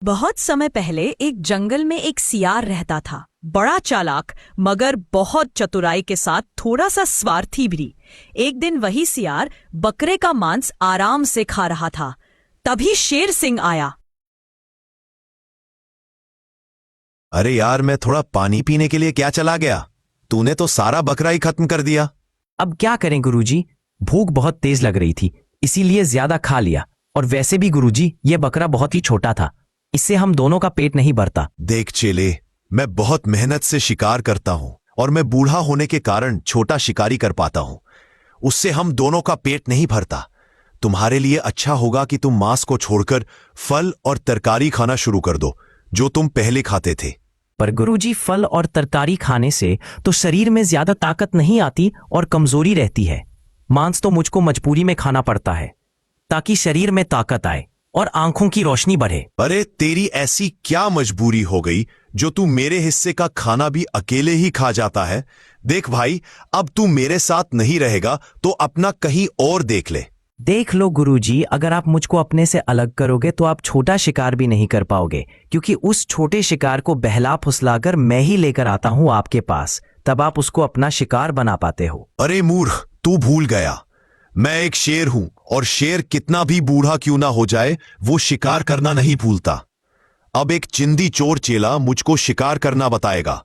बहुत समय पहले एक जंगल में एक सियार रहता था। बड़ा चालाक मगर बहुत चतुराई के साथ थोड़ा सा स्वार्थी भी। एक दिन वही सियार बकरे का मांस आराम से खा रहा था। तभी शेर सिंह आया। अरे यार, मैं थोड़ा पानी पीने के लिए क्या चला गया। तूने तो सारा बकरा ही खत्म कर दिया। अब क्या करें गुरुजी, भूख बहुत तेज लग रही थी, इसीलिए ज्यादा खा लिया। और वैसे भी गुरुजी, ये बकरा बहुत ही छोटा था, इससे हम दोनों का पेट नहीं भरता। देख चेले, मैं बहुत मेहनत से शिकार करता हूं और मैं बूढ़ा होने के कारण छोटा शिकारी कर पाता हूं। उससे हम दोनों का पेट नहीं भरता। तुम्हारे लिए अच्छा होगा कि तुम मांस को छोड़कर फल और तरकारी खाना शुरू कर दो, जो तुम पहले खाते थे। पर गुरुजी, फल और तरकारी खाने से तो शरीर में ज्यादा ताकत नहीं आती और कमजोरी रहती है। मांस तो मुझको मजबूरी में खाना पड़ता है ताकि शरीर में ताकत आए और आंखों की रोशनी बढ़े। अरे तेरी ऐसी क्या मजबूरी हो गई जो तू मेरे हिस्से का खाना भी अकेले ही खा जाता है। देख भाई, अब तू मेरे साथ नहीं रहेगा तो अपना कहीं और देख ले। देख लो गुरुजी, अगर आप मुझको अपने से अलग करोगे तो आप छोटा शिकार भी नहीं कर पाओगे, क्योंकि उस छोटे शिकार को बहला फुसलाकर मैं ही लेकर आता हूं आपके पास, तब आप उसको अपना शिकार बना पाते हो। अरे मूर्ख, तू भूल गया, मैं एक शेर हूं और शेर कितना भी बूढ़ा क्यों ना हो जाए, वो शिकार करना नहीं भूलता। अब एक चिंदी चोर चेला मुझको शिकार करना बताएगा।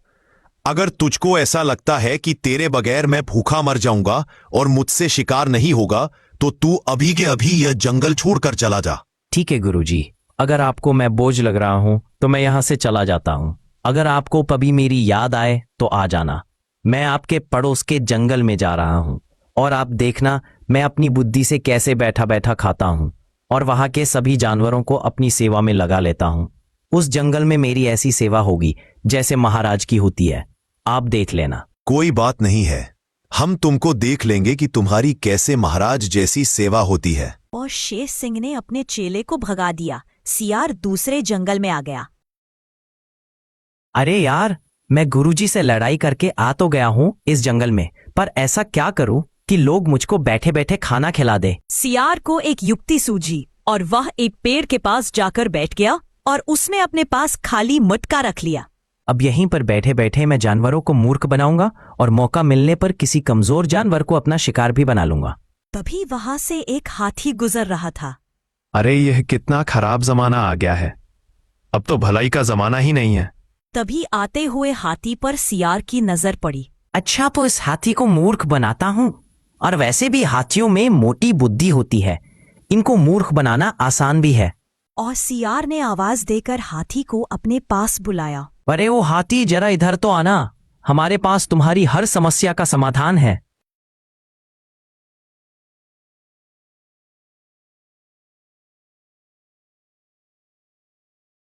अगर तुझको ऐसा लगता है कि तेरे बगैर मैं भूखा मर जाऊंगा और मुझसे शिकार नहीं होगा, तो तू अभी के अभी यह जंगल छोड़कर चला जा। ठीक है गुरुजी, अगर आपको मैं बोझ लग रहा हूं तो मैं यहां से चला जाता हूं। अगर आपको कभी मेरी याद आए तो आ जाना। मैं आपके पड़ोस के जंगल में जा रहा हूं और आप देखना मैं अपनी बुद्धि से कैसे बैठा बैठा खाता हूं और वहां के सभी जानवरों को अपनी सेवा में लगा लेता हूं। उस जंगल में मेरी ऐसी सेवा होगी जैसे महाराज की होती है, आप देख लेना। कोई बात नहीं है, हम तुमको देख लेंगे कि तुम्हारी कैसे महाराज जैसी सेवा होती है। और शेर सिंह ने अपने चेले को भगा दिया। सियार दूसरे जंगल में आ गया। अरे यार, मैं गुरुजी से लड़ाई करके आ तो गया हूं इस जंगल में, पर ऐसा क्या करूं कि लोग मुझको बैठे बैठे खाना खिला दे। सियार को एक युक्ति सूझी और वह एक पेड़ के पास जाकर बैठ गया और उसने अपने पास खाली मटका रख लिया। अब यहीं पर बैठे बैठे मैं जानवरों को मूर्ख बनाऊंगा और मौका मिलने पर किसी कमजोर जानवर को अपना शिकार भी बना लूंगा। तभी वहां से एक हाथी गुजर रहा था। अरे यह कितना खराब जमाना आ गया है, अब तो भलाई का जमाना ही नहीं है। तभी आते हुए हाथी पर सियार की नजर पड़ी। अच्छा, तो इस हाथी को मूर्ख बनाता हूं, और वैसे भी हाथियों में मोटी बुद्धि होती है, इनको मूर्ख बनाना आसान भी है। और सियार ने आवाज देकर हाथी को अपने पास बुलाया। अरे वो हाथी, जरा इधर तो आना, हमारे पास तुम्हारी हर समस्या का समाधान है।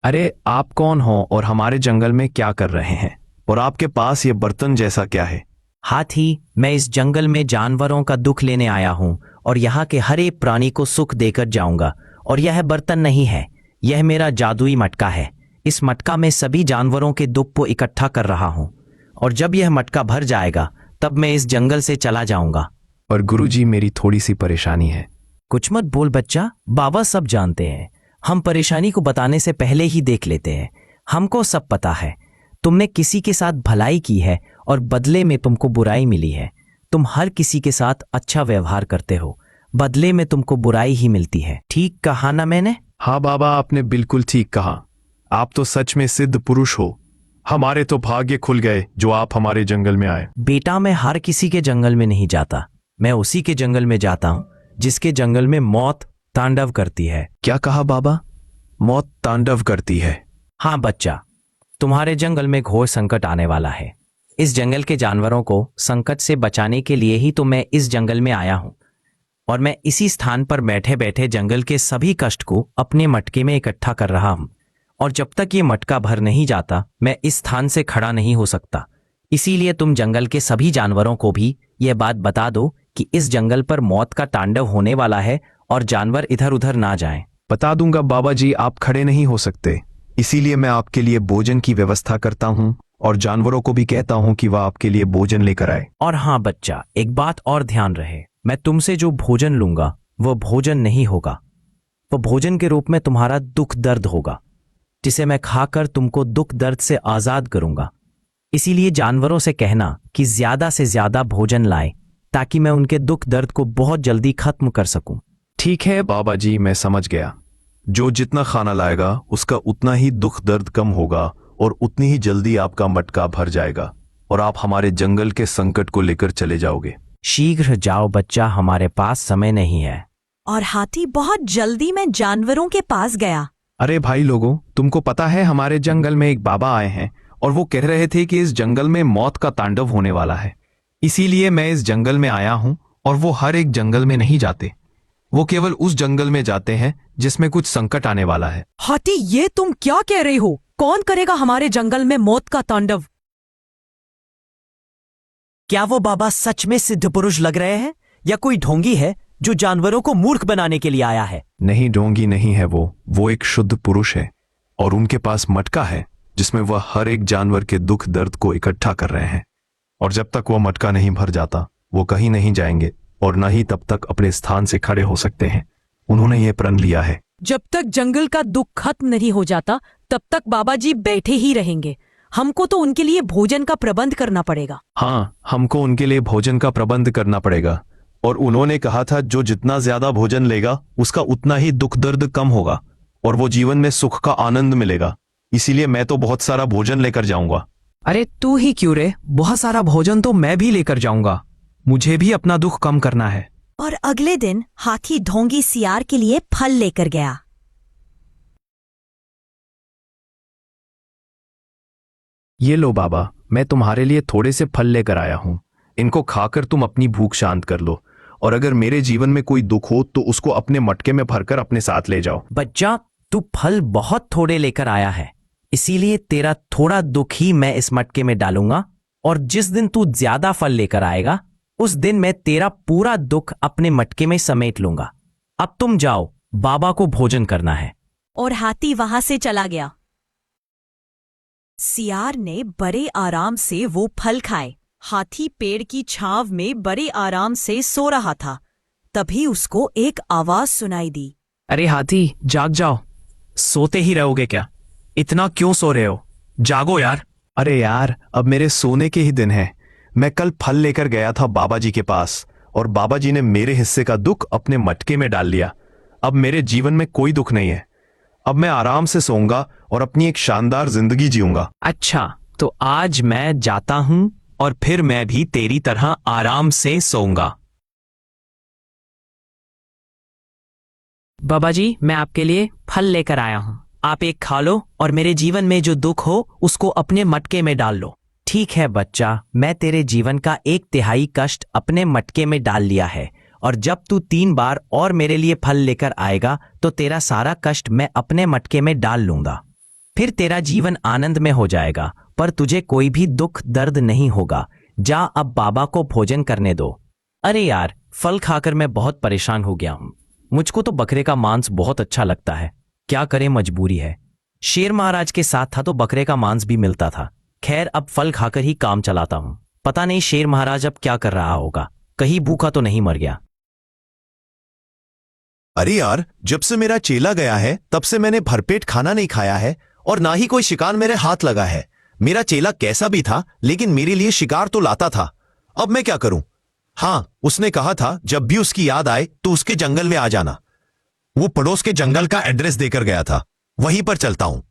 अरे आप कौन हो और हमारे जंगल में क्या कर रहे हैं, और आपके पास ये बर्तन जैसा क्या है? हाथी, मैं इस जंगल में जानवरों का दुख लेने आया हूं और यहाँ के हर एक प्राणी को सुख देकर जाऊंगा। और यह बर्तन नहीं है, यह मेरा जादुई मटका है। इस मटका में सभी जानवरों के दुख को इकट्ठा कर रहा हूं, और जब यह मटका भर जाएगा तब मैं इस जंगल से चला जाऊंगा। और गुरुजी, मेरी थोड़ी सी परेशानी है। कुछ मत बोल बच्चा, बाबा सब जानते हैं। हम परेशानी को बताने से पहले ही देख लेते हैं। हमको सब पता है। तुमने किसी के साथ भलाई की है और बदले में तुमको बुराई मिली है। तुम हर किसी के साथ अच्छा व्यवहार करते हो, बदले में तुमको बुराई ही मिलती है। ठीक कहा ना मैंने? हाँ बाबा, आपने बिल्कुल ठीक कहा। आप तो सच में सिद्ध पुरुष हो। हमारे तो भाग्य खुल गए जो आप हमारे जंगल में आए। बेटा, मैं हर किसी के जंगल में नहीं जाता, मैं उसी के जंगल में जाता हूं जिसके जंगल में मौत तांडव करती है। क्या कहा बाबा? मौत तांडव करती है? हाँ बच्चा, तुम्हारे जंगल में घोर संकट आने वाला है। इस जंगल के जानवरों को संकट से बचाने के लिए ही तो मैं इस जंगल में आया हूं, और मैं इसी स्थान पर बैठे बैठे जंगल के सभी कष्ट को अपने मटके में इकट्ठा कर रहा हूं। और जब तक ये मटका भर नहीं जाता मैं इस स्थान से खड़ा नहीं हो सकता। इसीलिए तुम जंगल के सभी जानवरों को भी यह बात बता दो कि इस जंगल पर मौत का तांडव होने वाला है और जानवर इधर उधर ना जाएं। बता दूंगा बाबा जी, आप खड़े नहीं हो सकते, इसीलिए मैं आपके लिए भोजन की व्यवस्था करता हूँ और जानवरों को भी कहता हूँ कि वह आपके लिए भोजन लेकर आए। और हाँ बच्चा, एक बात और ध्यान रहे, मैं तुमसे जो भोजन लूंगा वह भोजन नहीं होगा, वह भोजन के रूप में तुम्हारा दुख दर्द होगा। जिसे मैं खाकर तुमको दुख दर्द से आजाद करूंगा। इसीलिए जानवरों से कहना कि ज्यादा से ज्यादा भोजन लाए ताकि मैं उनके दुख दर्द को बहुत जल्दी खत्म कर सकूं। ठीक है बाबा जी, मैं समझ गया। जो जितना खाना लाएगा उसका उतना ही दुख दर्द कम होगा और उतनी ही जल्दी आपका मटका भर जाएगा और आप हमारे जंगल के संकट को लेकर चले जाओगे। शीघ्र जाओ बच्चा, हमारे पास समय नहीं है। और हाथी बहुत जल्दी में जानवरों के पास गया। अरे भाई लोगों, तुमको पता है हमारे जंगल में एक बाबा आए हैं और वो कह रहे थे कि इस जंगल में मौत का तांडव होने वाला है। इसीलिए मैं इस जंगल में आया हूं। और वो हर एक जंगल में नहीं जाते, वो केवल उस जंगल में जाते हैं जिसमें कुछ संकट आने वाला है। हाथी, ये तुम क्या कह रहे हो? कौन करेगा हमारे जंगल में मौत का तांडव? क्या वो बाबा सच में सिद्ध पुरुष लग रहे हैं या कोई ढोंगी है जो जानवरों को मूर्ख बनाने के लिए आया है? नहीं, ढोंगी नहीं है वो एक शुद्ध पुरुष है और उनके पास मटका है जिसमें वह हर एक जानवर के दुख दर्द को इकट्ठा कर रहे हैं। और जब तक वह मटका नहीं भर जाता वो कहीं नहीं जाएंगे और न ही तब तक अपने स्थान से खड़े हो सकते हैं। उन्होंने ये प्रण लिया है। जब तक जंगल का दुख खत्म नहीं हो जाता तब तक बाबा जी बैठे ही रहेंगे। हमको तो उनके लिए भोजन का प्रबंध करना पड़ेगा। हाँ, हमको उनके लिए भोजन का प्रबंध करना पड़ेगा। और उन्होंने कहा था जो जितना ज्यादा भोजन लेगा उसका उतना ही दुख दर्द कम होगा और वो जीवन में सुख का आनंद मिलेगा। इसीलिए मैं तो बहुत सारा भोजन लेकर जाऊंगा। अरे तू ही क्यों रे, बहुत सारा भोजन तो मैं भी लेकर जाऊंगा। मुझे भी अपना दुख कम करना है। और अगले दिन हाथी ढोंगी सियार के लिए फल लेकर गया। ये लो बाबा, मैं तुम्हारे लिए थोड़े से फल लेकर आया हूं। इनको खाकर तुम अपनी भूख शांत कर लो और अगर मेरे जीवन में कोई दुख हो तो उसको अपने मटके में भरकर अपने साथ ले जाओ। बच्चा, तू फल बहुत थोड़े लेकर आया है, इसीलिए तेरा थोड़ा दुख ही मैं इस मटके में डालूंगा और जिस दिन तू ज्यादा फल लेकर आएगा उस दिन मैं तेरा पूरा दुख अपने मटके में समेट लूंगा। अब तुम जाओ, बाबा को भोजन करना है। और हाथी वहां से चला गया। सियार ने बड़े आराम से वो फल खाए। हाथी पेड़ की छांव में बड़े आराम से सो रहा था। तभी उसको एक आवाज सुनाई दी। अरे हाथी, जाग जाओ। सोते ही रहोगे क्या? इतना क्यों सो रहे हो? जागो यार। अरे यार, अब मेरे सोने के ही दिन है। मैं कल फल लेकर गया था बाबा जी के पास और बाबा जी ने मेरे हिस्से का दुख अपने मटके में डाल लिया। अब मेरे जीवन में कोई दुख नहीं है। अब मैं आराम से सोऊंगा और अपनी एक शानदार जिंदगी जीऊंगा। अच्छा, तो आज मैं जाता हूं और फिर मैं भी तेरी तरह आराम से सोऊंगा। बाबा जी, मैं आपके लिए फल लेकर आया हूं। आप एक खा लो और मेरे जीवन में जो दुख हो उसको अपने मटके में डाल लो। ठीक है बच्चा, मैं तेरे जीवन का 1/3 कष्ट अपने मटके में डाल लिया है और जब तू 3 बार और मेरे लिए फल लेकर आएगा तो तेरा सारा कष्ट मैं अपने मटके में डाल लूंगा। फिर तेरा जीवन आनंद में हो जाएगा, पर तुझे कोई भी दुख दर्द नहीं होगा। जा, अब बाबा को भोजन करने दो। अरे यार, फल खाकर मैं बहुत परेशान हो गया हूं। मुझको तो बकरे का मांस बहुत अच्छा लगता है, क्या करें, मजबूरी है। शेर महाराज के साथ था तो बकरे का मांस भी मिलता था। खैर, अब फल खाकर ही काम चलाता हूं। पता नहीं शेर महाराज अब क्या कर रहा होगा, कहीं भूखा तो नहीं मर गया। अरे यार, जब से मेरा चेला गया है तब से मैंने भरपेट खाना नहीं खाया है और ना ही कोई शिकार मेरे हाथ लगा है। मेरा चेला कैसा भी था लेकिन मेरे लिए शिकार तो लाता था। अब मैं क्या करूं? हाँ, उसने कहा था जब भी उसकी याद आए तो उसके जंगल में आ जाना। वो पड़ोस के जंगल का एड्रेस देकर गया था, वहीं पर चलता हूं।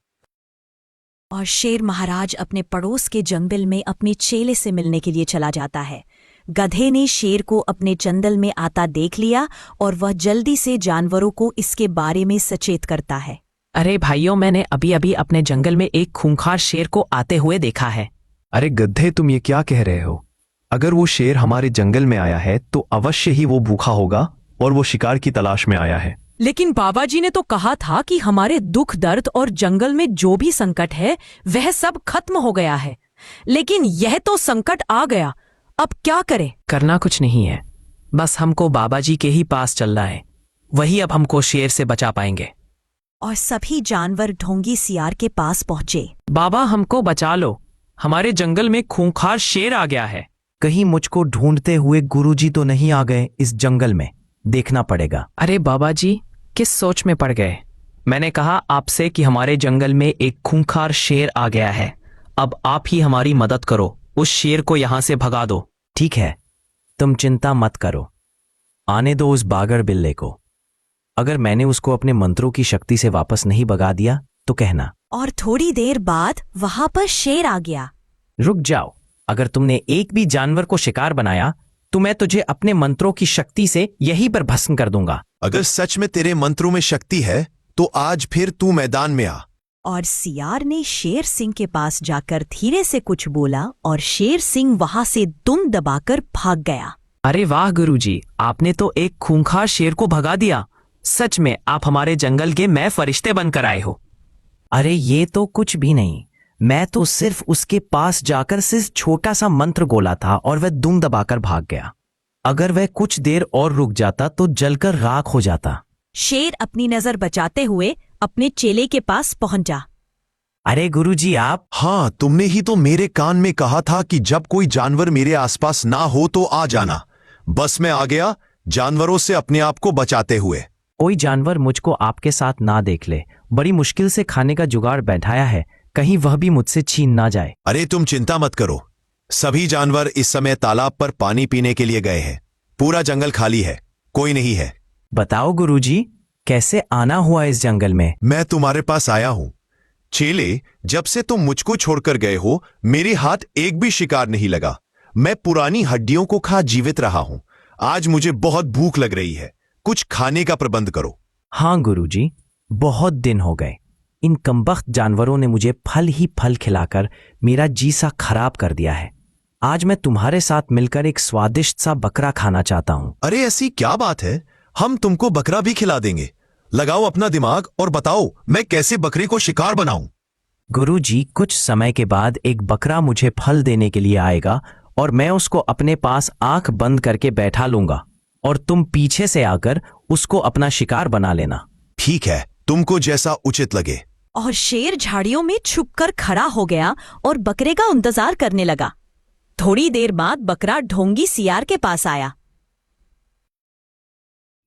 और शेर महाराज अपने पड़ोस के जंगल में अपने चेले से मिलने के लिए चला जाता है। गधे ने शेर को अपने जंगल में आता देख लिया और वह जल्दी से जानवरों को इसके बारे में सचेत करता है। अरे भाइयों, मैंने अभी अभी अपने जंगल में एक खूंखार शेर को आते हुए देखा है। अरे गधे, तुम ये क्या कह रहे हो? अगर वो शेर हमारे जंगल में आया है तो अवश्य ही वो भूखा होगा और वो शिकार की तलाश में आया है। लेकिन बाबा जी ने तो कहा था कि हमारे दुख दर्द और जंगल में जो भी संकट है वह सब खत्म हो गया है। लेकिन यह तो संकट आ गया, अब क्या करें? करना कुछ नहीं है, बस हमको बाबा जी के ही पास चलना है। वही अब हमको शेर से बचा पाएंगे। और सभी जानवर ढोंगी सियार के पास पहुंचे। बाबा, हमको बचा लो, हमारे जंगल में खूंखार शेर आ गया है। कहीं मुझको ढूंढते हुए गुरुजी तो नहीं आ गए इस जंगल में? देखना पड़ेगा। अरे बाबा जी, किस सोच में पड़ गए? मैंने कहा आपसे कि हमारे जंगल में एक खूंखार शेर आ गया है। अब आप ही हमारी मदद करो, उस शेर को यहां से भगा दो। ठीक है, तुम चिंता मत करो। आने दो उस बागर बिल्ले को। अगर मैंने उसको अपने मंत्रों की शक्ति से वापस नहीं भगा दिया तो कहना। और थोड़ी देर बाद वहां पर शेर आ गया। रुक जाओ, अगर तुमने एक भी जानवर को शिकार बनाया तो मैं तुझे अपने मंत्रों की शक्ति से यहीं पर भस्म कर दूंगा। अगर सच में तेरे मंत्रों में शक्ति है तो आज फिर तू मैदान में आ। और सियार ने शेर सिंह के पास जाकर धीरे से कुछ बोला और शेर सिंह वहां से दुम दबाकर भाग गया। अरे वाह गुरुजी, आपने तो एक खूंखार शेर को भगा दिया। सच में आप हमारे जंगल के मैं फरिश्ते बनकर आए हो। अरे ये तो कुछ भी नहीं, मैं तो सिर्फ उसके पास जाकर सिर्फ छोटा सा मंत्र बोला था और वह दुम दबाकर भाग गया। अगर वह कुछ देर और रुक जाता तो जलकर राख हो जाता। शेर अपनी नजर बचाते हुए अपने चेले के पास पहुंचा। अरे गुरुजी आप। हाँ, तुमने ही तो मेरे कान में कहा था कि जब कोई जानवर मेरे आसपास ना हो तो आ जाना। बस मैं आ गया, जानवरों से अपने आप को बचाते हुए। कोई जानवर मुझको आपके साथ ना देख ले। बड़ी मुश्किल से खाने का जुगाड़ बैठाया है, कहीं वह भी मुझसे छीन ना जाए। अरे तुम चिंता मत करो, सभी जानवर इस समय तालाब पर पानी पीने के लिए गए हैं। पूरा जंगल खाली है, कोई नहीं है। बताओ गुरुजी, कैसे आना हुआ इस जंगल में? मैं तुम्हारे पास आया हूं। चेले, जब से तुम मुझको छोड़कर गए हो मेरे हाथ एक भी शिकार नहीं लगा। मैं पुरानी हड्डियों को खा जीवित रहा हूं। आज मुझे बहुत भूख लग रही है, कुछ खाने का प्रबंध करो। हाँ गुरुजी, बहुत दिन हो गए। इन कमबख्त जानवरों ने मुझे फल ही फल खिलाकर मेरा जी सा खराब कर दिया है। आज मैं तुम्हारे साथ मिलकर एक स्वादिष्ट सा बकरा खाना चाहता हूँ। अरे ऐसी क्या बात है, हम तुमको बकरा भी खिला देंगे। लगाओ अपना दिमाग और बताओ मैं कैसे बकरे को शिकार बनाऊं। गुरुजी, कुछ समय के बाद एक बकरा मुझे फल देने के लिए आएगा और मैं उसको अपने पास आंख बंद करके बैठा लूंगा और तुम पीछे से आकर उसको अपना शिकार बना लेना। ठीक है, तुमको जैसा उचित लगे। और शेर झाड़ियों में छुपकर खड़ा हो गया और बकरे का इंतजार करने लगा। थोड़ी देर बाद बकरा ढोंगी सियार के पास आया।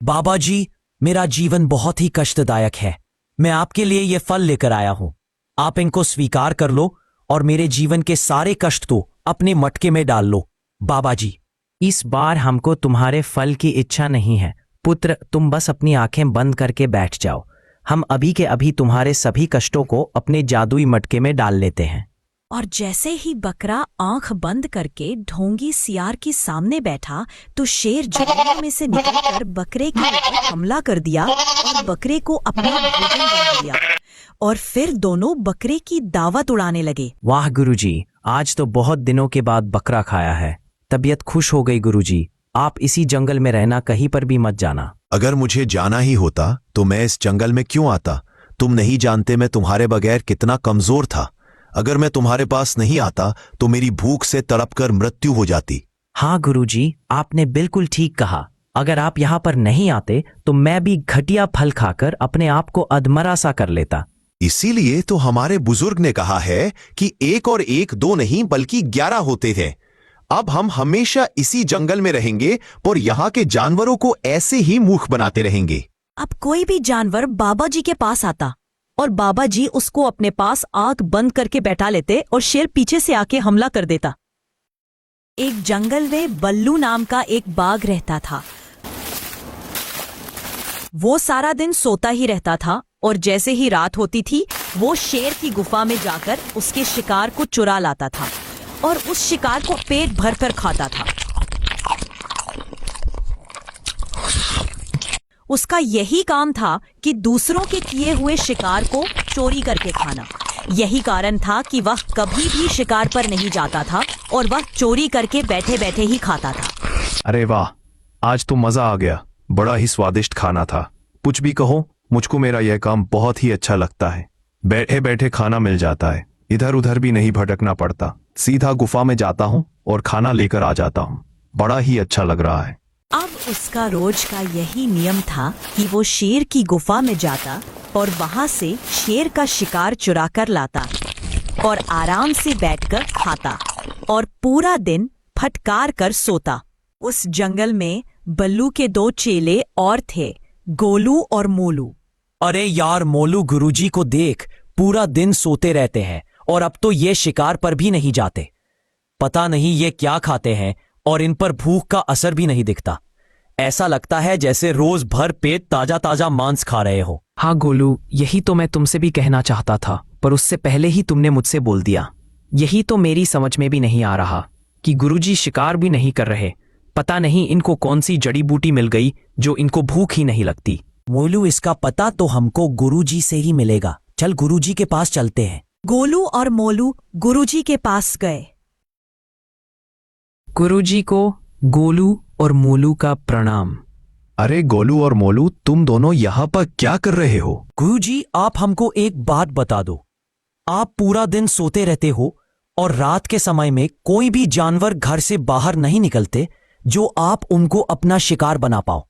बाबा जी, मेरा जीवन बहुत ही कष्टदायक है। मैं आपके लिए ये फल लेकर आया हूं। आप इनको स्वीकार कर लो और मेरे जीवन के सारे कष्ट तो अपने मटके में डाल लो। बाबा जी, इस बार हमको तुम्हारे फल की इच्छा नहीं है। पुत्र, तुम बस अपनी आंखें बंद करके बैठ जाओ। हम अभी के अभी तुम्हारे सभी कष्टों को अपने जादुई मटके में डाल लेते हैं। और जैसे ही बकरा आंख बंद करके ढोंगी सियार के सामने बैठा तो शेर झाड़ियों में से निकलकर बकरे के ऊपर हमला कर दिया और बकरे को अपना भोजन बना लिया। और फिर दोनों बकरे की दावत उड़ाने लगे। वाह गुरुजी, आज तो बहुत दिनों के बाद बकरा खाया है। तबीयत खुश हो गई गुरुजी। आप इसी जंगल में रहना, कहीं पर भी मत जाना। अगर मुझे जाना ही होता तो मैं इस जंगल में क्यों आता? तुम नहीं जानते मैं तुम्हारे बगैर कितना कमजोर था। अगर मैं तुम्हारे पास नहीं आता तो मेरी भूख से तड़पकर मृत्यु हो जाती। हाँ गुरुजी, आपने बिल्कुल ठीक कहा। अगर आप यहाँ पर नहीं आते तो मैं भी घटिया फल खाकर अपने आप को अधमरा सा कर लेता। इसीलिए तो हमारे बुजुर्ग ने कहा है कि 1 और 1 2 नहीं बल्कि 11 होते थे। अब हम हमेशा इसी जंगल में रहेंगे और यहाँ के जानवरों को ऐसे ही मूर्ख बनाते रहेंगे। अब कोई भी जानवर बाबा जी के पास आता और बाबा जी उसको अपने पास आंख बंद करके बैठा लेते और शेर पीछे से आके हमला कर देता। एक जंगल में बल्लू नाम का एक बाघ रहता था। वो सारा दिन सोता ही रहता था और जैसे ही रात होती थी वो शेर की गुफा में जाकर उसके शिकार को चुरा लाता था और उस शिकार को पेट भर कर खाता था। उसका यही काम था कि दूसरों के किए हुए शिकार को चोरी करके खाना। यही कारण था कि वह कभी भी शिकार पर नहीं जाता था और वह चोरी करके बैठे बैठे ही खाता था। अरे वाह, आज तो मजा आ गया। बड़ा ही स्वादिष्ट खाना था। कुछ भी कहो, मुझको मेरा यह काम बहुत ही अच्छा लगता है। बैठे बैठे खाना मिल जाता है, इधर उधर भी नहीं भटकना पड़ता। सीधा गुफा में जाता हूँ और खाना लेकर आ जाता हूँ। बड़ा ही अच्छा लग रहा है। अब उसका रोज का यही नियम था कि वो शेर की गुफा में जाता और वहां से शेर का शिकार चुरा कर लाता और आराम से बैठकर खाता और पूरा दिन फटकार कर सोता। उस जंगल में बल्लू के 2 चेले और थे, गोलू और मोलू। अरे यार मोलू, गुरुजी को देख, पूरा दिन सोते रहते हैं और अब तो ये शिकार पर भी नहीं जाते। पता नहीं ये क्या खाते हैं और इन पर भूख का असर भी नहीं दिखता। ऐसा लगता है जैसे रोज भर पेट ताजा ताजा मांस खा रहे हो। हाँ गोलू, यही तो मैं तुमसे भी कहना चाहता था, पर उससे पहले ही तुमने मुझसे बोल दिया। यही तो मेरी समझ में भी नहीं आ रहा कि गुरुजी शिकार भी नहीं कर रहे। पता नहीं इनको कौन सी जड़ी बूटी मिल गई जो इनको भूख ही नहीं लगती। मोलू, इसका पता तो हमको गुरुजी से ही मिलेगा। चल गुरुजी के पास चलते हैं। गोलू और मोलू गुरुजी के पास गए। गुरुजी को गोलू और मोलू का प्रणाम। अरे गोलू और मोलू, तुम दोनों यहाँ पर क्या कर रहे हो? गुरुजी, आप हमको एक बात बता दो। आप पूरा दिन सोते रहते हो और रात के समय में कोई भी जानवर घर से बाहर नहीं निकलते जो आप उनको अपना शिकार बना पाओ।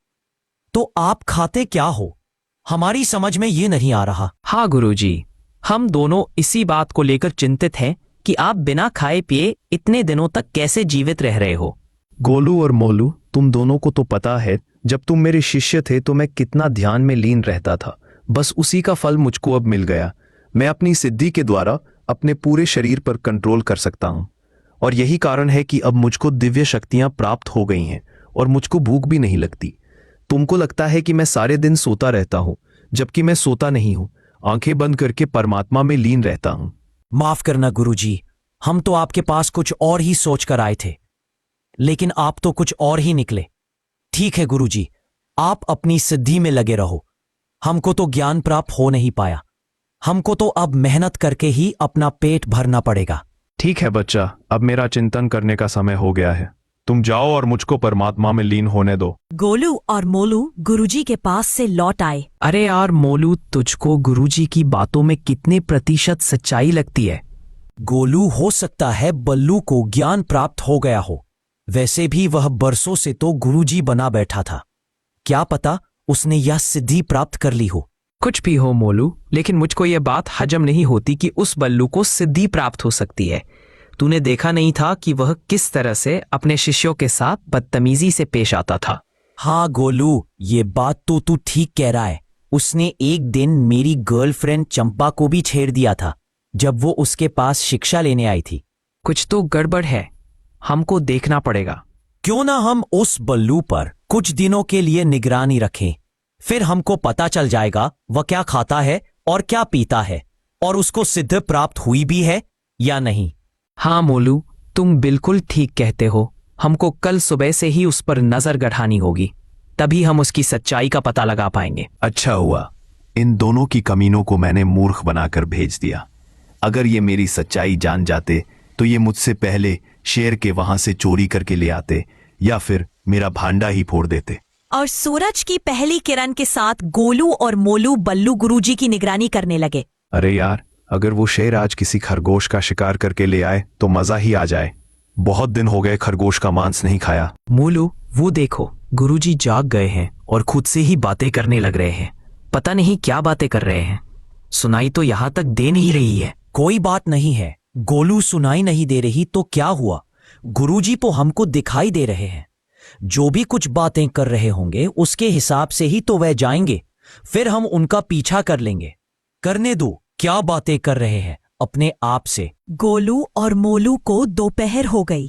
तो आप खाते क्या हो? हमारी समझ में ये नहीं आ रहा। हाँ गुरुजी, हम दोनों इसी बात को लेकर चिंतित हैं कि आप बिना खाए पिए इतने दिनों तक कैसे जीवित रह रहे हो। गोलू और मोलू, तुम दोनों को तो पता है जब तुम मेरे शिष्य थे तो मैं कितना ध्यान में लीन रहता था। बस उसी का फल मुझको अब मिल गया। मैं अपनी सिद्धि के द्वारा अपने पूरे शरीर पर कंट्रोल कर सकता हूं और यही कारण है कि अब मुझको दिव्य शक्तियां प्राप्त हो गई हैं और मुझको भूख भी नहीं लगती। तुमको लगता है कि मैं सारे दिन सोता रहता हूं, जबकि मैं सोता नहीं हूं। आंखें बंद करके परमात्मा में लीन रहता हूं। माफ करना गुरुजी, हम तो आपके पास कुछ और ही सोच कर आए थे, लेकिन आप तो कुछ और ही निकले। ठीक है गुरुजी, आप अपनी सिद्धि में लगे रहो। हमको तो ज्ञान प्राप्त हो नहीं पाया। हमको तो अब मेहनत करके ही अपना पेट भरना पड़ेगा। ठीक है बच्चा, अब मेरा चिंतन करने का समय हो गया है। तुम जाओ और मुझको परमात्मा में लीन होने दो। गोलू और मोलू गुरुजी के पास से लौट आए। अरे यार मोलू, तुझको गुरुजी की बातों में कितने प्रतिशत सच्चाई लगती है? गोलू, हो सकता है बल्लू को ज्ञान प्राप्त हो गया हो। वैसे भी वह बरसों से तो गुरुजी बना बैठा था। क्या पता उसने यह सिद्धि प्राप्त कर ली हो। कुछ भी हो मोलू, लेकिन मुझको यह बात हजम नहीं होती कि उस बल्लू को सिद्धि प्राप्त हो सकती है। तूने देखा नहीं था कि वह किस तरह से अपने शिष्यों के साथ बदतमीजी से पेश आता था। हाँ गोलू, ये बात तो तू ठीक कह रहा है। उसने एक दिन मेरी गर्लफ्रेंड चंपा को भी छेड़ दिया था जब वो उसके पास शिक्षा लेने आई थी। कुछ तो गड़बड़ है, हमको देखना पड़ेगा। क्यों ना हम उस बल्लू पर कुछ दिनों के लिए निगरानी रखें। फिर हमको पता चल जाएगा वह क्या खाता है और क्या पीता है और उसको सिद्ध प्राप्त हुई भी है या नहीं। हाँ मोलू, तुम बिल्कुल ठीक कहते हो। हमको कल सुबह से ही उस पर नजर गढ़ानी होगी, तभी हम उसकी सच्चाई का पता लगा पाएंगे। अच्छा हुआ इन दोनों की कमीनों को मैंने मूर्ख बनाकर भेज दिया। अगर ये मेरी सच्चाई जान जाते तो ये मुझसे पहले शेर के वहां से चोरी करके ले आते या फिर मेरा भांडा ही फोड़ देते। और सूरज की पहली किरण के साथ गोलू और मोलू बल्लू गुरुजी की निगरानी करने लगे। अरे यार, अगर वो शेर आज किसी खरगोश का शिकार करके ले आए तो मजा ही आ जाए। बहुत दिन हो गए खरगोश का मांस नहीं खाया। मोलू, वो देखो, गुरुजी जाग गए हैं और खुद से ही बातें करने लग रहे हैं। पता नहीं क्या बातें कर रहे हैं। सुनाई तो यहाँ तक दे नहीं रही है। कोई बात नहीं है गोलू, सुनाई नहीं दे रही तो क्या हुआ? गुरुजी तो हमको दिखाई दे रहे हैं। जो भी कुछ बातें कर रहे होंगे उसके हिसाब से ही तो वह जाएंगे। फिर हम उनका पीछा कर लेंगे। करने दो, क्या बातें कर रहे हैं अपने आप से। गोलू और मोलू को दोपहर हो गई।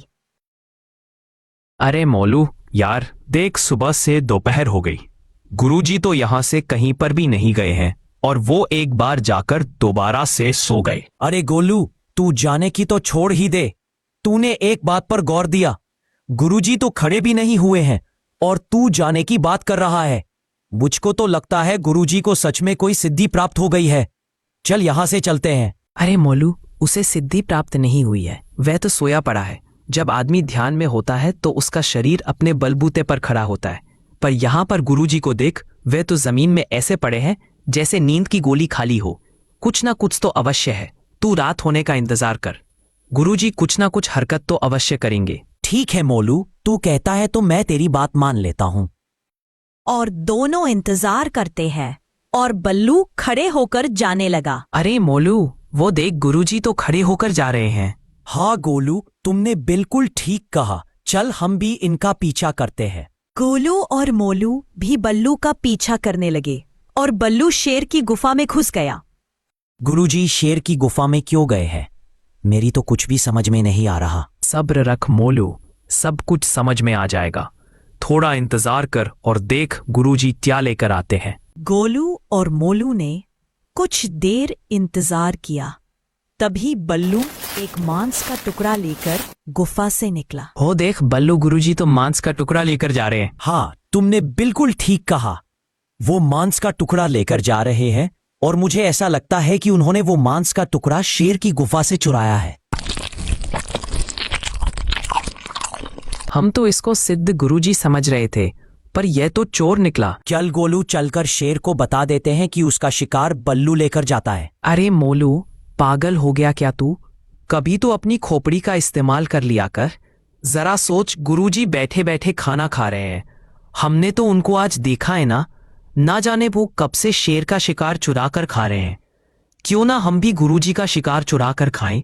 अरे मोलू यार, देख, सुबह से दोपहर हो गई। गुरुजी तो यहाँ से कहीं पर भी नहीं गए हैं और वो एक बार जाकर दोबारा से सो गए। अरे गोलू, तू जाने की तो छोड़ ही दे। तूने एक बात पर गौर दिया? गुरुजी तो खड़े भी नहीं हुए हैं और तू जाने की बात कर रहा है। मुझको तो लगता है गुरुजी को सच में कोई सिद्धि प्राप्त हो गई है। चल यहां से चलते हैं। अरे मोलू, उसे सिद्धि प्राप्त नहीं हुई है, वह तो सोया पड़ा है। जब आदमी ध्यान में होता है तो उसका शरीर अपने बलबूते पर खड़ा होता है, पर यहाँ पर गुरुजी को देख, वे तो जमीन में ऐसे पड़े हैं जैसे नींद की गोली खाली हो। कुछ ना कुछ तो अवश्य है। तू रात होने का इंतजार कर, गुरुजी कुछ ना कुछ हरकत तो अवश्य करेंगे। ठीक है मोलू, तू कहता है तो मैं तेरी बात मान लेता हूं। और दोनों इंतजार करते हैं और बल्लू खड़े होकर जाने लगा। अरे मोलू, वो देख, गुरुजी तो खड़े होकर जा रहे हैं। हाँ गोलू, तुमने बिल्कुल ठीक कहा। चल हम भी इनका पीछा करते हैं। गोलू और मोलू भी बल्लू का पीछा करने लगे और बल्लू शेर की गुफा में घुस गया। गुरुजी, शेर की गुफा में क्यों गए हैं? मेरी तो कुछ भी समझ में नहीं आ रहा। सब्र रख मोलू, सब कुछ समझ में आ जाएगा। थोड़ा इंतजार कर और देख गुरुजी क्या लेकर आते हैं। गोलू और मोलू ने कुछ देर इंतजार किया। तभी बल्लू एक मांस का टुकड़ा लेकर गुफा से निकला। हो देख बल्लू, गुरुजी तो मांस का टुकड़ा लेकर जा रहे हैं। हाँ, तुमने बिल्कुल ठीक कहा। वो मांस का टुकड़ा लेकर जा रहे हैं और मुझे ऐसा लगता है कि उन्होंने वो मांस का टुकड़ा शेर की गुफा से चुराया है। हम तो इसको सिद्ध गुरुजी समझ रहे थे, पर यह तो चोर निकला। चल गोलू, चलकर शेर को बता देते हैं कि उसका शिकार बल्लू लेकर जाता है। अरे मोलू, पागल हो गया क्या तू? कभी तो अपनी खोपड़ी का इस्तेमाल कर लिया कर। जरा सोच, गुरुजी बैठे बैठे खाना खा रहे हैं। हमने तो उनको आज देखा है ना जाने वो कब से शेर का शिकार चुरा कर खा रहे हैं। क्यों ना हम भी गुरुजी का शिकार चुरा कर खाएं?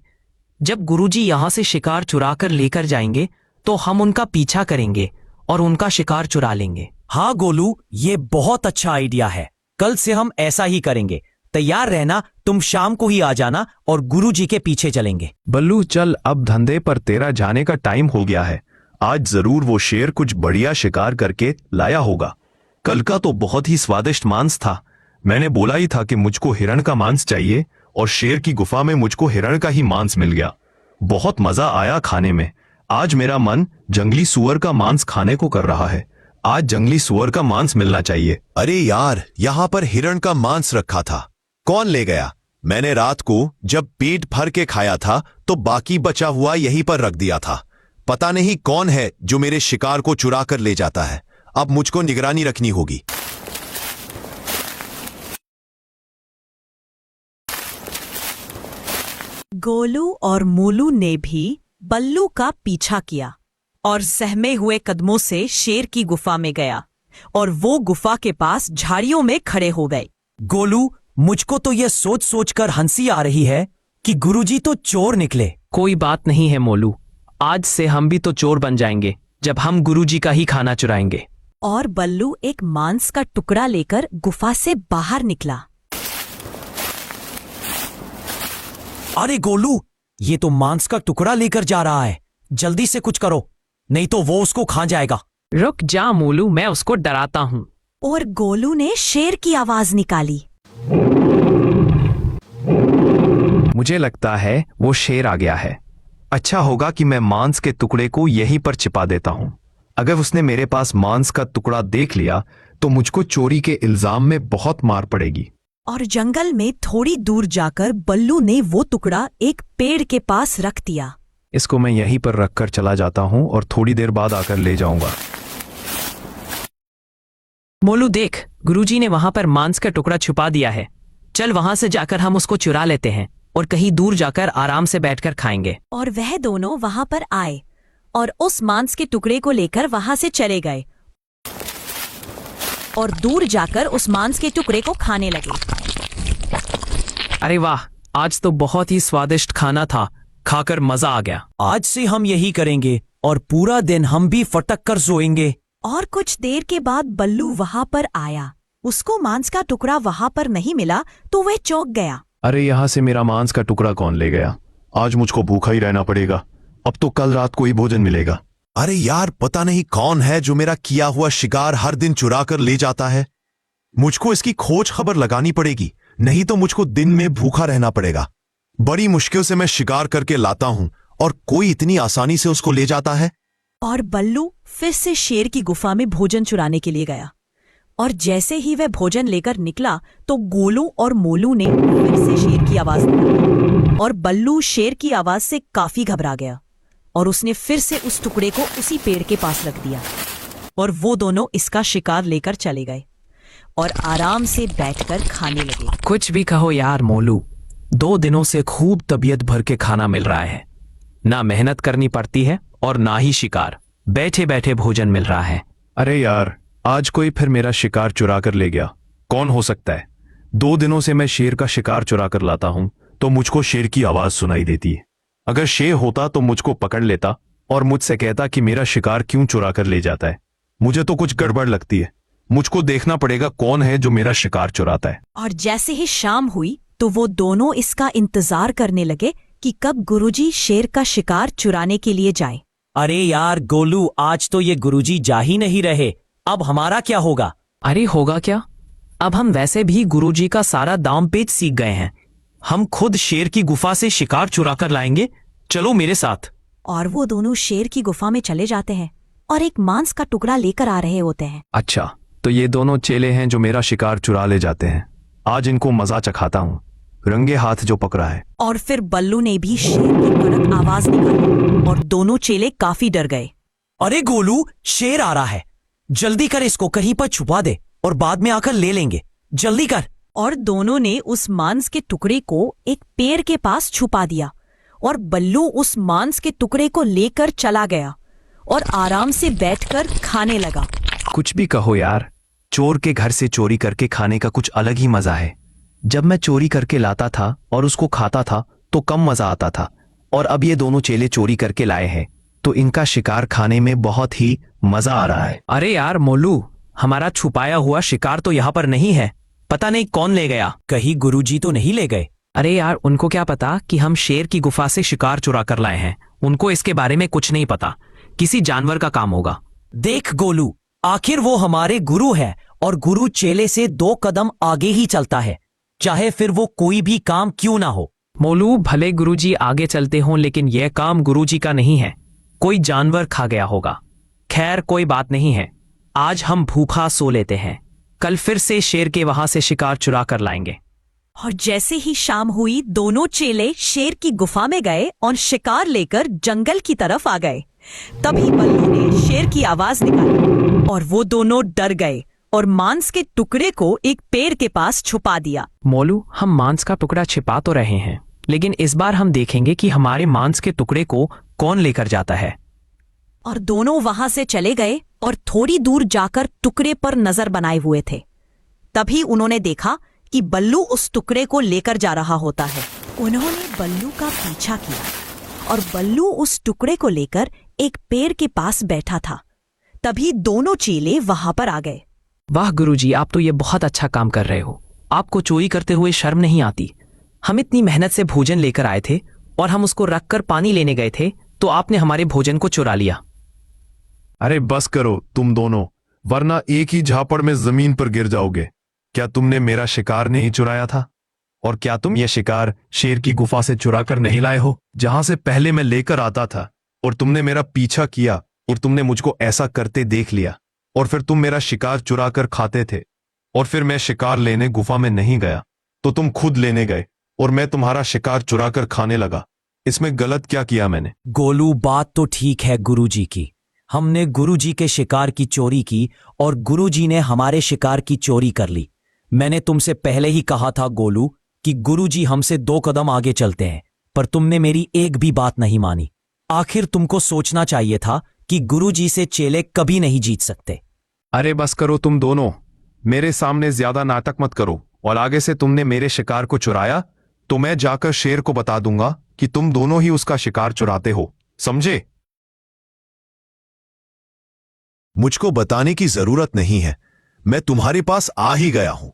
जब गुरुजी यहां से शिकार चुरा कर लेकर जाएंगे तो हम उनका पीछा करेंगे और उनका शिकार चुरा लेंगे। हाँ गोलू, ये बहुत अच्छा आइडिया है। कल से हम ऐसा ही करेंगे। तैयार रहना, तुम शाम को ही आ जाना और गुरुजी के पीछे चलेंगे। बल्लू चल, अब धंधे पर तेरा जाने का टाइम हो गया है। आज जरूर वो शेर कुछ बढ़िया शिकार करके लाया होगा। कल का तो बहुत ही स्वादिष्ट मांस था। मैंने बोला ही था कि मुझको हिरण का मांस चाहिए और शेर की गुफा में मुझको हिरण का ही मांस मिल गया। बहुत मजा आया खाने में। आज मेरा मन जंगली सुअर का मांस खाने को कर रहा है। आज जंगली सुअर का मांस मिलना चाहिए। अरे यार, यहाँ पर हिरण का मांस रखा था, कौन ले गया? मैंने रात को जब पेट भर के खाया था तो बाकी बचा हुआ यहीं पर रख दिया था। पता नहीं कौन है जो मेरे शिकार को चुरा कर ले जाता है। अब मुझको निगरानी रखनी होगी। गोलू और मोलू ने भी बल्लू का पीछा किया और सहमे हुए कदमों से शेर की गुफा में गया और वो गुफा के पास झाड़ियों में खड़े हो गए। गोलू, मुझको तो यह सोच सोचकर हंसी आ रही है कि गुरुजी तो चोर निकले। कोई बात नहीं है मोलू, आज से हम भी तो चोर बन जाएंगे जब हम गुरुजी का ही खाना चुराएंगे। और बल्लू एक मांस का टुकड़ा लेकर गुफा से बाहर निकला। अरे गोलू, ये तो मांस का टुकड़ा लेकर जा रहा है। जल्दी से कुछ करो, नहीं तो वो उसको खा जाएगा। रुक जा मोलू, मैं उसको डराता हूँ। और गोलू ने शेर की आवाज निकाली। मुझे लगता है वो शेर आ गया है। अच्छा होगा कि मैं मांस के टुकड़े को यहीं पर छिपा देता हूँ। अगर उसने मेरे पास मांस का टुकड़ा देख लिया तो मुझको चोरी के इल्जाम में बहुत मार पड़ेगी। और जंगल में थोड़ी दूर जाकर बल्लू ने वो टुकड़ा एक पेड़ के पास रख दिया। इसको मैं यहीं पर रखकर चला जाता हूँ और थोड़ी देर बाद आकर ले जाऊंगा। मोलू देख, गुरुजी ने वहां पर मांस का टुकड़ा छुपा दिया है। चल वहां से जाकर हम उसको चुरा लेते हैं और कहीं दूर जाकर आराम से बैठकर खाएंगे। और वह दोनों वहां पर आए और उस मांस के टुकड़े को लेकर वहां से चले गए और दूर जाकर उस मांस के टुकड़े को खाने लगे। अरे वाह, आज तो बहुत ही स्वादिष्ट खाना था, खाकर मजा आ गया। आज से हम यही करेंगे और पूरा दिन हम भी फटक कर सोएंगे। और कुछ देर के बाद बल्लू वहां पर आया। उसको मांस का टुकड़ा वहां पर नहीं मिला तो वह चौंक गया। अरे यहाँ से मेरा मांस का टुकड़ा कौन ले गया? आज मुझको भूखा ही रहना पड़ेगा। अब तो कल रात को ही भोजन मिलेगा। अरे यार, पता नहीं कौन है जो मेरा किया हुआ शिकार हर दिन चुरा कर ले जाता है। मुझको इसकी खोज खबर लगानी पड़ेगी, नहीं तो मुझको दिन में भूखा रहना पड़ेगा। बड़ी मुश्किल से मैं शिकार करके लाता हूं और कोई इतनी आसानी से उसको ले जाता है। और बल्लू फिर से शेर की गुफा में भोजन चुराने के लिए गया और जैसे ही वह भोजन लेकर निकला तो गोलू और मोलू ने फिर से शेर की आवाज दी और बल्लू शेर की आवाज से काफी घबरा गया और उसने फिर से उस टुकड़े को उसी पेड़ के पास रख दिया और वो दोनों इसका शिकार लेकर चले गए और आराम से बैठकर खाने लगे। कुछ भी कहो यार मोलू, 2 दिनों से खूब तबीयत भर के खाना मिल रहा है। ना मेहनत करनी पड़ती है और ना ही शिकार, बैठे बैठे भोजन मिल रहा है। अरे यार, आज कोई फिर मेरा शिकार चुरा कर ले गया। कौन हो सकता है? 2 दिनों से मैं शेर का शिकार चुरा कर लाता हूं तो मुझको शेर की आवाज सुनाई देती है। अगर शेर होता तो मुझको पकड़ लेता और मुझसे कहता कि मेरा शिकार क्यों चुरा कर ले जाता है। मुझे तो कुछ गड़बड़ लगती है। मुझको देखना पड़ेगा कौन है जो मेरा शिकार चुराता है। और जैसे ही शाम हुई तो वो दोनों इसका इंतजार करने लगे कि कब गुरुजी शेर का शिकार चुराने के लिए जाए। अरे यार गोलू, आज तो ये गुरुजी जा ही नहीं रहे, अब हमारा क्या होगा? अरे होगा क्या, अब हम वैसे भी गुरुजी का सारा दाम पेच सीख गए हैं। हम खुद शेर की गुफा से शिकार चुरा कर लाएंगे, चलो मेरे साथ। और वो दोनों शेर की गुफा में चले जाते हैं और एक मांस का टुकड़ा लेकर आ रहे होते हैं। अच्छा, तो ये दोनों चेले हैं जो मेरा शिकार चुरा ले जाते हैं। आज इनको मजा चखाता हूँ, रंगे हाथ जो पकड़ा है। और फिर बल्लू ने भी शेर की कड़क आवाज निकाली और दोनों चेले काफी डर गए। अरे गोलू, शेर आ रहा है, जल्दी कर, इसको कहीं पर छुपा दे और बाद में आकर ले लेंगे, जल्दी कर। और दोनों ने उस मांस के टुकड़े को एक पेड़ के पास छुपा दिया और बल्लू उस मांस के टुकड़े को लेकर चला गया और आराम से बैठकर खाने लगा। कुछ भी कहो यार, चोर के घर से चोरी करके खाने का कुछ अलग ही मजा है। जब मैं चोरी करके लाता था और उसको खाता था तो कम मजा आता था, और अब ये दोनों चेले चोरी करके लाए हैं तो इनका शिकार खाने में बहुत ही मजा आ रहा है। अरे यार मोलू, हमारा छुपाया हुआ शिकार तो यहाँ पर नहीं है, पता नहीं कौन ले गया। कहीं गुरुजी तो नहीं ले गए? अरे यार, उनको क्या पता कि हम शेर की गुफा से शिकार चुरा कर लाए हैं। उनको इसके बारे में कुछ नहीं पता, किसी जानवर का काम होगा। देख गोलू, आखिर वो हमारे गुरु है और गुरु चेले से 2 कदम आगे ही चलता है, चाहे फिर वो कोई भी काम क्यों ना हो। मोलू, भले गुरुजी आगे चलते हों लेकिन यह काम गुरुजी का नहीं है, कोई जानवर खा गया होगा। खैर कोई बात नहीं है, आज हम भूखा सो लेते हैं, कल फिर से शेर के वहां से शिकार चुरा कर लाएंगे। और जैसे ही शाम हुई दोनों चेले शेर की गुफा में गए और शिकार लेकर जंगल की तरफ आ गए। तभी बल्लू ने शेर की आवाज निकाली और वो दोनों डर गए और मांस के टुकड़े को एक पेड़ के पास छुपा दिया। मोलू, हम मांस का टुकड़ा छिपा तो रहे हैं, लेकिन इस बार हम देखेंगे कि हमारे मांस के टुकड़े को कौन लेकर जाता है। और दोनों वहां से चले गए और थोड़ी दूर जाकर टुकड़े पर नजर बनाए हुए थे। तभी उन्होंने देखा कि बल्लू उस टुकड़े को लेकर जा रहा होता है। उन्होंने बल्लू का पीछा किया और बल्लू उस टुकड़े को लेकर एक पेड़ के पास बैठा था। तभी दोनों चेले वहां पर आ गए। वाह गुरुजी, आप तो ये बहुत अच्छा काम कर रहे हो, आपको चोरी करते हुए शर्म नहीं आती। हम इतनी मेहनत से भोजन लेकर आए थे और हम उसको रखकर पानी लेने गए थे तो आपने हमारे भोजन को चुरा लिया। अरे बस करो तुम दोनों, वरना एक ही झापड़ में जमीन पर गिर जाओगे। क्या तुमने मेरा शिकार नहीं चुराया था? और क्या तुम ये शिकार शेर की गुफा से चुरा कर नहीं लाए हो, जहां से पहले मैं लेकर आता था? और तुमने मेरा पीछा किया और तुमने मुझको ऐसा करते देख लिया, और फिर तुम मेरा शिकार चुरा कर खाते थे, और फिर मैं शिकार लेने गुफा में नहीं गया तो तुम खुद लेने गए और मैं तुम्हारा शिकार चुरा कर खाने लगा। इसमें गलत क्या किया मैंने? गोलू, बात तो ठीक है गुरुजी की, हमने गुरुजी के शिकार की चोरी की और गुरुजी ने हमारे शिकार की चोरी कर ली। मैंने तुमसे पहले ही कहा था गोलू कि गुरुजी हमसे 2 कदम आगे चलते हैं, पर तुमने मेरी एक भी बात नहीं मानी। आखिर तुमको सोचना चाहिए था कि गुरुजी से चेले कभी नहीं जीत सकते। अरे बस करो तुम दोनों, मेरे सामने ज्यादा नाटक मत करो, और आगे से तुमने मेरे शिकार को चुराया तो मैं जाकर शेर को बता दूंगा कि तुम दोनों ही उसका शिकार चुराते हो, समझे? मुझको बताने की जरूरत नहीं है, मैं तुम्हारे पास आ ही गया हूं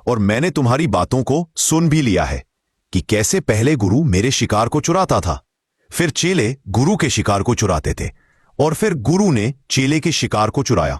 और मैंने तुम्हारी बातों को सुन भी लिया है कि कैसे पहले गुरु मेरे शिकार को चुराता था, फिर चेले गुरु के शिकार को चुराते थे और फिर गुरु ने चेले के शिकार को चुराया।